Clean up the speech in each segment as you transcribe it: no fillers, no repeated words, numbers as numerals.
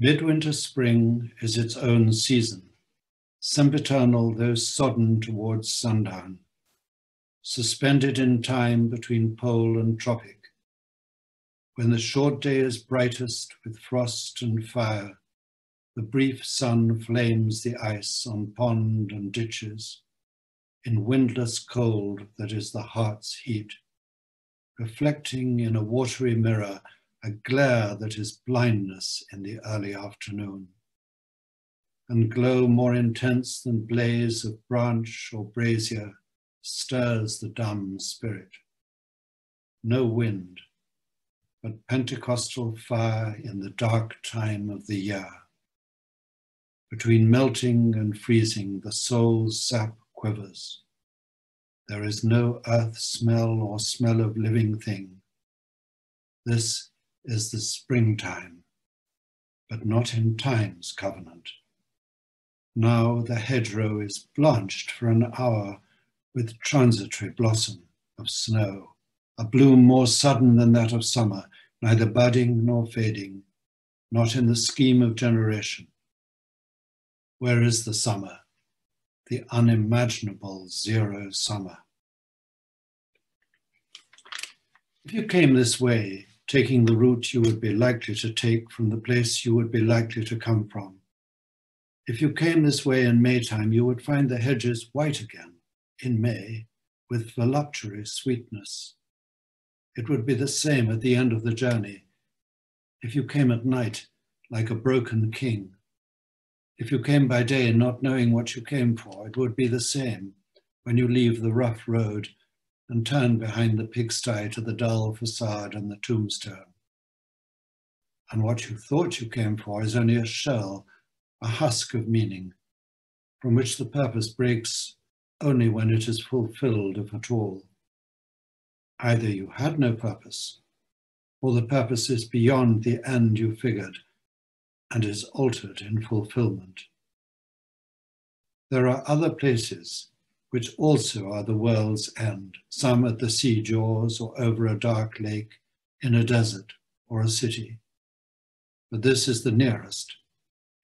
Midwinter spring is its own season, sempiternal though sodden towards sundown, suspended in time between pole and tropic. When the short day is brightest with frost and fire, the brief sun flames the ice on pond and ditches, in windless cold that is the heart's heat, reflecting in a watery mirror a glare that is blindness in the early afternoon, and glow more intense than blaze of branch or brazier stirs the dumb spirit. No wind, but Pentecostal fire in the dark time of the year. Between melting and freezing, the soul's sap quivers. There is no earth smell or smell of living thing. This is the springtime, but not in time's covenant. Now the hedgerow is blanched for an hour with transitory blossom of snow, a bloom more sudden than that of summer, neither budding nor fading, not in the scheme of generation. Where is the summer, the unimaginable zero summer? If you came this way, taking the route you would be likely to take from the place you would be likely to come from, if you came this way in Maytime, you would find the hedges white again in May with voluptuary sweetness. It would be the same at the end of the journey. If you came at night like a broken king, if you came by day not knowing what you came for, it would be the same when you leave the rough road and turn behind the pigsty to the dull facade and the tombstone. And what you thought you came for is only a shell, a husk of meaning, from which the purpose breaks only when it is fulfilled, if at all. Either you had no purpose, or the purpose is beyond the end you figured and is altered in fulfillment. There are other places which also are the world's end, some at the sea jaws or over a dark lake, in a desert or a city. But this is the nearest,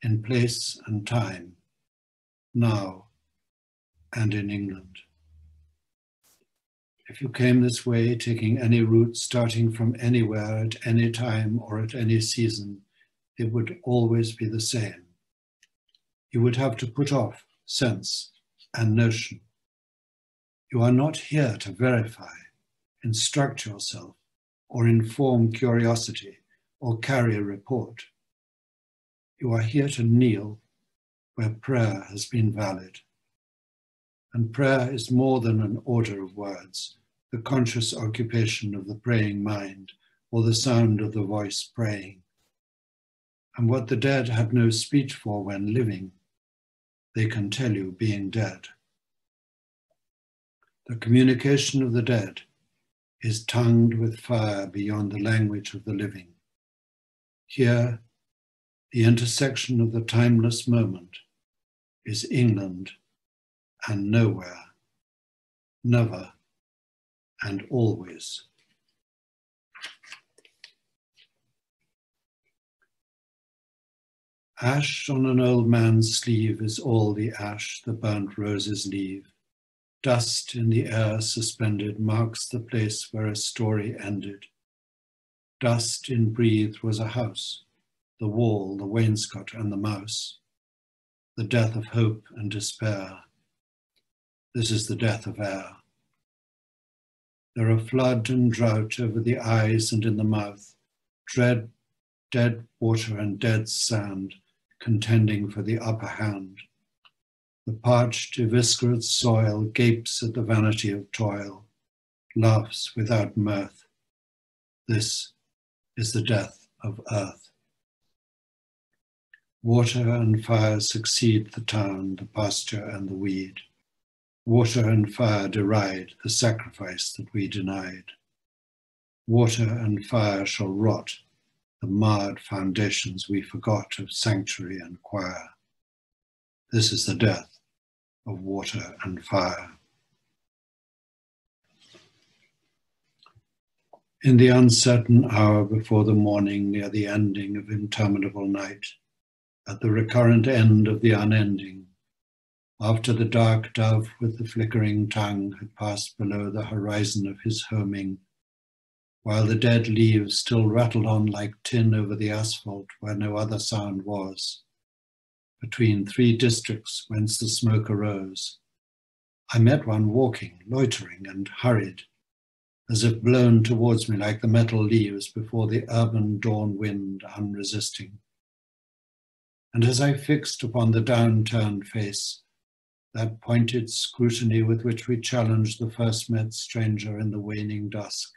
in place and time, now and in England. If you came this way, taking any route, starting from anywhere at any time or at any season, it would always be the same. You would have to put off sense and notion. You are not here to verify, instruct yourself, or inform curiosity, or carry a report. You are here to kneel where prayer has been valid. And prayer is more than an order of words, the conscious occupation of the praying mind, or the sound of the voice praying. And what the dead had no speech for when living, they can tell you being dead. The communication of the dead is tongued with fire beyond the language of the living. Here, the intersection of the timeless moment is England and nowhere, never and always. Ash on an old man's sleeve is all the ash the burnt roses leave. Dust in the air suspended marks the place where a story ended. Dust in breathed was a house, the wall, the wainscot, and the mouse. The death of hope and despair. This is the death of air. There are flood and drought over the eyes and in the mouth, dread, dead water and dead sand contending for the upper hand. The parched, eviscerate soil gapes at the vanity of toil, laughs without mirth. This is the death of earth. Water and fire succeed the town, the pasture and the weed. Water and fire deride the sacrifice that we denied. Water and fire shall rot the marred foundations we forgot of sanctuary and choir. This is the death of water and fire. In the uncertain hour before the morning, near the ending of interminable night, at the recurrent end of the unending, after the dark dove with the flickering tongue had passed below the horizon of his homing, while the dead leaves still rattled on like tin over the asphalt where no other sound was, between 3 districts whence the smoke arose, I met one walking, loitering and hurried, as if blown towards me like the metal leaves before the urban dawn wind unresisting. And as I fixed upon the downturned face, that pointed scrutiny with which we challenged the first met stranger in the waning dusk,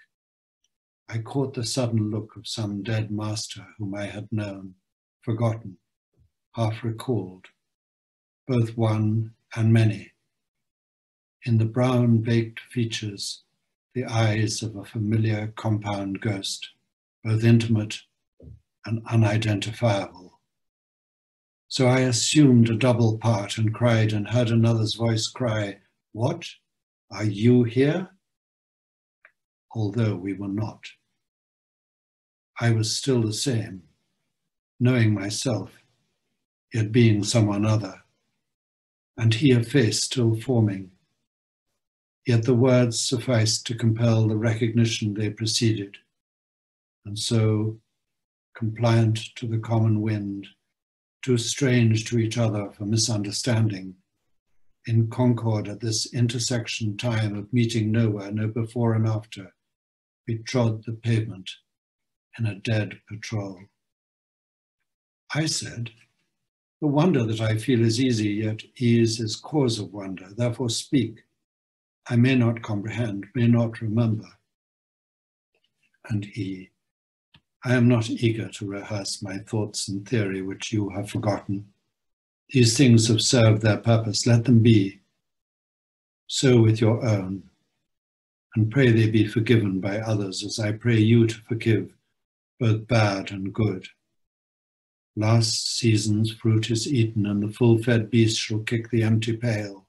I caught the sudden look of some dead master whom I had known, forgotten, half recalled, both one and many. In the brown baked features, the eyes of a familiar compound ghost, both intimate and unidentifiable. So I assumed a double part and cried and heard another's voice cry, "What? Are you here?" Although we were not. I was still the same, knowing myself, yet being someone other, and he a face still forming. Yet the words sufficed to compel the recognition they preceded, and so, compliant to the common wind, too strange to each other for misunderstanding, in concord at this intersection time of meeting nowhere, no before and after, we trod the pavement in a dead patrol. I said, "The wonder that I feel is easy, yet ease is cause of wonder, therefore speak. I may not comprehend, may not remember." And he, "I am not eager to rehearse my thoughts and theory which you have forgotten. These things have served their purpose, let them be. So with your own, and pray they be forgiven by others as I pray you to forgive, both bad and good. Last season's fruit is eaten, and the full-fed beast shall kick the empty pail.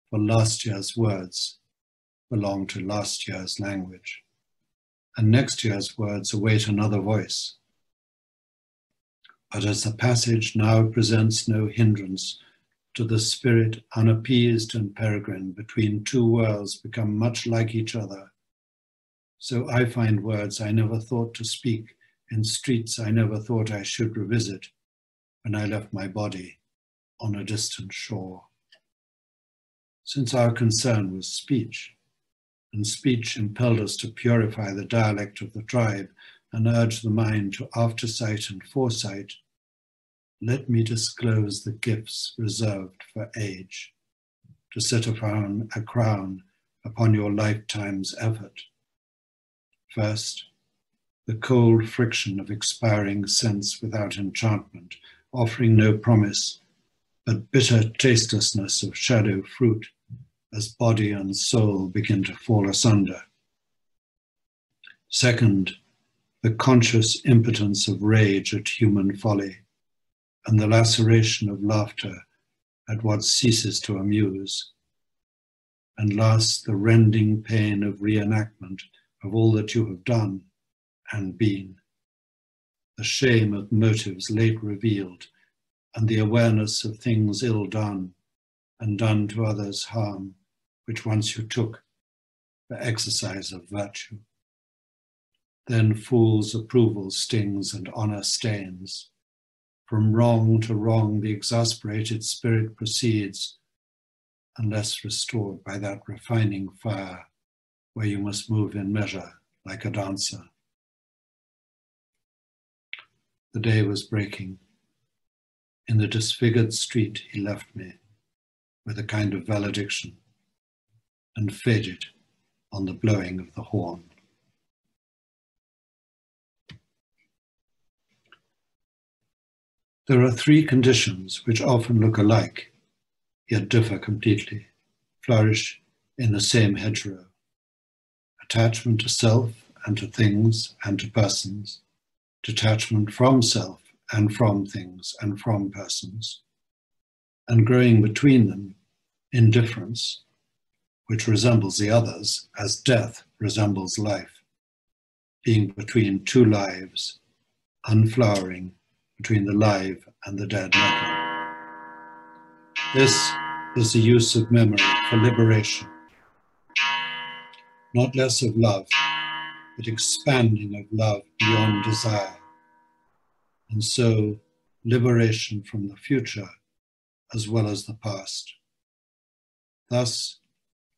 For last year's words belong to last year's language, and next year's words await another voice. But as the passage now presents no hindrance to the spirit unappeased and peregrine between 2 worlds become much like each other, so I find words I never thought to speak in streets I never thought I should revisit when I left my body on a distant shore. Since our concern was speech, and speech impelled us to purify the dialect of the tribe and urge the mind to aftersight and foresight, let me disclose the gifts reserved for age, to set a crown upon your lifetime's effort. First, the cold friction of expiring sense without enchantment, offering no promise, but bitter tastelessness of shadow fruit as body and soul begin to fall asunder. Second, the conscious impotence of rage at human folly, and the laceration of laughter at what ceases to amuse. And last, the rending pain of reenactment of all that you have done and been, the shame of motives late revealed, and the awareness of things ill done and done to others harm, which once you took for exercise of virtue. Then fool's approval stings and honor stains. From wrong to wrong the exasperated spirit proceeds, unless restored by that refining fire where you must move in measure like a dancer. The day was breaking. In the disfigured street he left me with a kind of valediction and faded on the blowing of the horn. There are 3 conditions which often look alike, yet differ completely, flourish in the same hedgerow. Attachment to self and to things and to persons, detachment from self and from things and from persons, and growing between them, indifference, which resembles the others as death resembles life, being between 2 lives, unflowering, between the live and the dead metal. This is the use of memory for liberation, not less of love, but expanding of love beyond desire, and so liberation from the future as well as the past. Thus,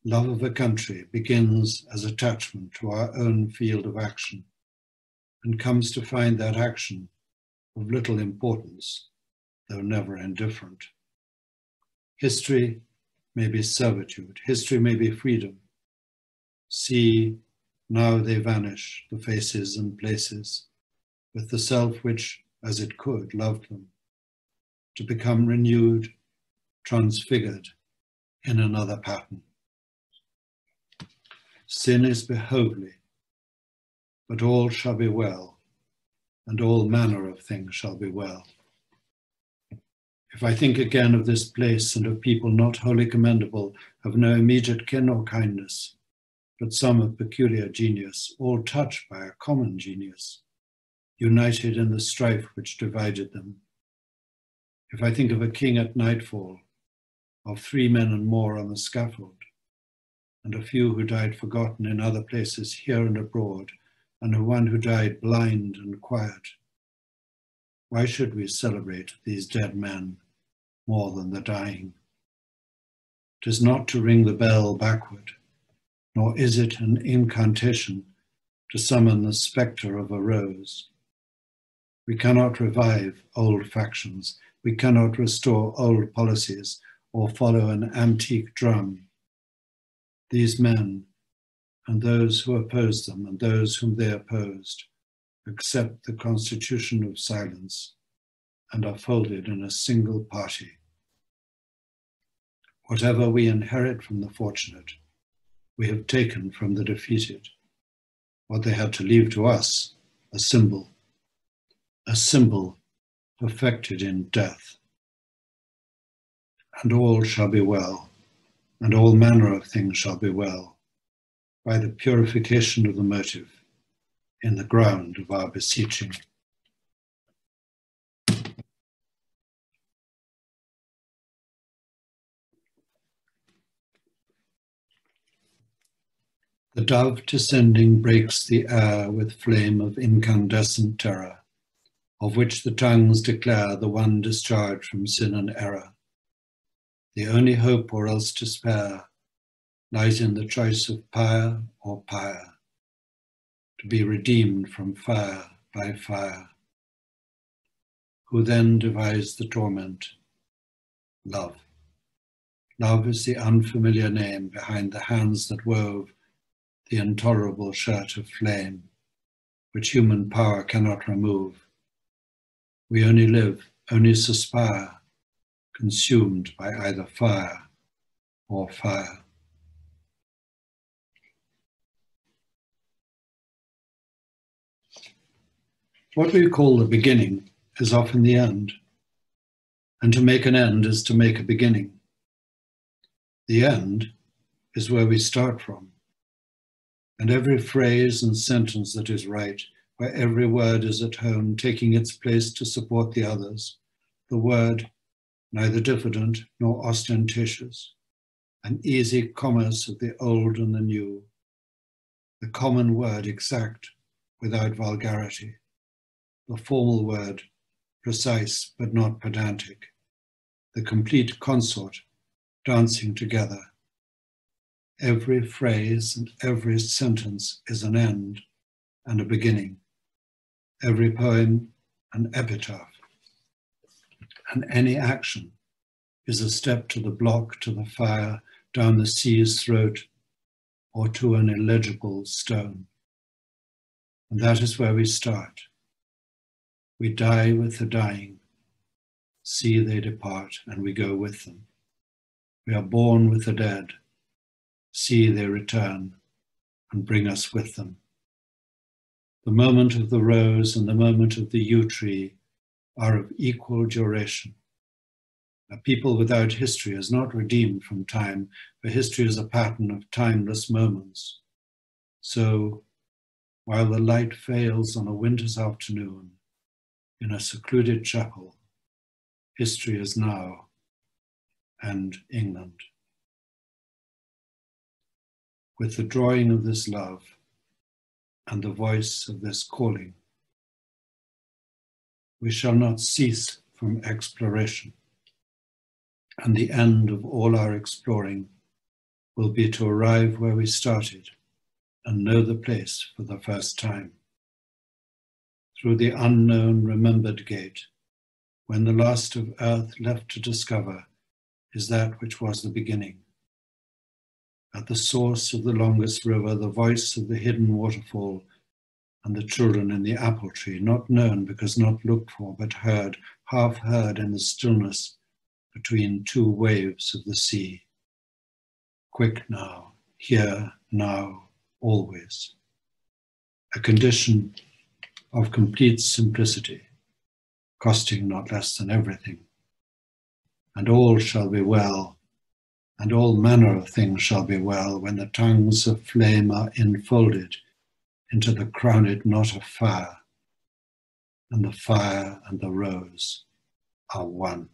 love of a country begins as attachment to our own field of action and comes to find that action of little importance, though never indifferent. History may be servitude, history may be freedom. See, now they vanish, the faces and places, with the self which, as it could, loved them, to become renewed, transfigured in another pattern. Sin is behovely, but all shall be well, and all manner of things shall be well. If I think again of this place and of people not wholly commendable, of no immediate kin or kindness, but some of peculiar genius, all touched by a common genius, united in the strife which divided them. If I think of a king at nightfall, of 3 men and more on the scaffold, and a few who died forgotten in other places here and abroad, and one who died blind and quiet, why should we celebrate these dead men more than the dying? 'Tis not to ring the bell backward, nor is it an incantation to summon the spectre of a rose. We cannot revive old factions, we cannot restore old policies or follow an antique drum. These men, and those who opposed them and those whom they opposed, accept the constitution of silence and are folded in a single party. Whatever we inherit from the fortunate, we have taken from the defeated. What they had to leave to us, a symbol perfected in death. And all shall be well, and all manner of things shall be well, by the purification of the motive in the ground of our beseeching. The dove descending breaks the air with flame of incandescent terror, of which the tongues declare the one discharged from sin and error. The only hope or else despair lies in the choice of pyre or pyre, to be redeemed from fire by fire. Who then devised the torment? Love. Love is the unfamiliar name behind the hands that wove the intolerable shirt of flame, which human power cannot remove. We only live, only suspire, consumed by either fire or fire. What we call the beginning is often the end, and to make an end is to make a beginning. The end is where we start from, and every phrase and sentence that is right, where every word is at home, taking its place to support the others, the word neither diffident nor ostentatious, an easy commerce of the old and the new, the common word exact without vulgarity, the formal word precise but not pedantic, the complete consort dancing together. Every phrase and every sentence is an end and a beginning, every poem an epitaph, and any action is a step to the block, to the fire, down the sea's throat, or to an illegible stone. And that is where we start. We die with the dying. See, they depart, and we go with them. We are born with the dead. See, they return, and bring us with them. The moment of the rose and the moment of the yew tree are of equal duration. A people without history is not redeemed from time, for history is a pattern of timeless moments. So, while the light fails on a winter's afternoon, in a secluded chapel, history is now, and England. With the drawing of this love and the voice of this calling, we shall not cease from exploration, and the end of all our exploring will be to arrive where we started and know the place for the first time. Through the unknown remembered gate, when the last of earth left to discover is that which was the beginning. At the source of the longest river, the voice of the hidden waterfall, and the children in the apple tree, not known because not looked for, but heard, half heard in the stillness between two waves of the sea. Quick now, here, now, always. A condition of complete simplicity, costing not less than everything. And all shall be well, and all manner of things shall be well when the tongues of flame are enfolded into the crowned knot of fire, and the fire and the rose are one.